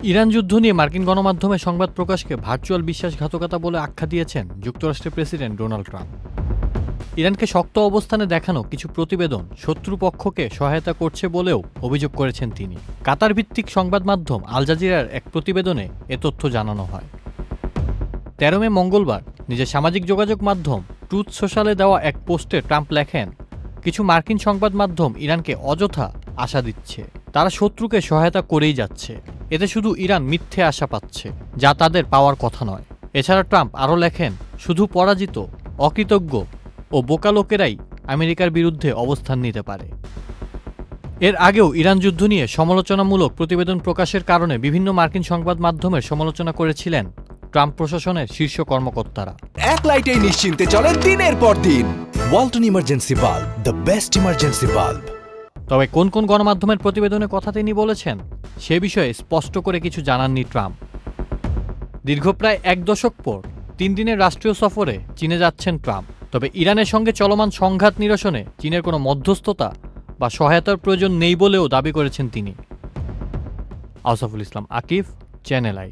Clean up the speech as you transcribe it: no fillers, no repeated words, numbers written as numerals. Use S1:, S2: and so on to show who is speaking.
S1: Iran যুদ্ধ নিয়ে মার্কিন গণমাধ্যমে সংবাদ প্রকাশকে ভার্চুয়াল বিশ্বাসঘাতকতা বলে আখ্যা দিয়েছেন যুক্তরাষ্ট্রের প্রেসিডেন্ট ডোনাল্ড ট্রাম্প। ইরানকে শক্ত অবস্থানে দেখানো কিছু প্রতিবেদন শত্রুপক্ষকে সহায়তা করছে বলেও অভিযোগ করেছেন তিনি। কাতার ভিত্তিক সংবাদ মাধ্যম আল জাজিরার এক প্রতিবেদনে এ তথ্য জানানো হয়। ১৩ মে মঙ্গলবার নিজের সামাজিক যোগাযোগ মাধ্যম ট্রুথ সোশ্যালে দেওয়া এক পোস্টে ট্রাম্প লেখেন, কিছু মার্কিন সংবাদ মাধ্যম ইরানকে অযথা আশা দিচ্ছে, তারা শত্রুকে সহায়তা করেই যাচ্ছে, এতে শুধু ইরান মিথ্যে আশা পাচ্ছে, যা তাদের পাওয়ার কথা নয়। এছাড়া ট্রাম্প আরও লেখেন, শুধু পরাজিত, অকৃতজ্ঞ ও বোকা লোকেরাই আমেরিকার বিরুদ্ধে অবস্থান নিতে পারে। এর আগেও ইরান যুদ্ধ নিয়ে সমালোচনামূলক প্রতিবেদন প্রকাশের কারণে বিভিন্ন মার্কিন সংবাদ মাধ্যমের সমালোচনা করেছিলেন ট্রাম্প প্রশাসনের শীর্ষ কর্মকর্তারা।
S2: এক লাইটেই নিশ্চিন্তে চলে দিনের পর দিন। Walton emergency bulb, the best emergency bulb.
S1: তবে কোন কোন গণমাধ্যমের প্রতিবেদনে কথা তিনি বলেছেন সে বিষয়ে স্পষ্ট করে কিছু জানাননি ট্রাম্প। দীর্ঘ প্রায় ১ দশক পর ৩ দিনের রাষ্ট্রীয় সফরে চীনে যাচ্ছেন ট্রাম্প। তবে ইরানের সঙ্গে চলমান সংঘাত নিরসনে চীনের কোনো মধ্যস্থতা বা সহায়তার প্রয়োজন নেই বলেও দাবি করেছেন তিনি। আউসাফুল ইসলাম আকিফ, চ্যানেল আই।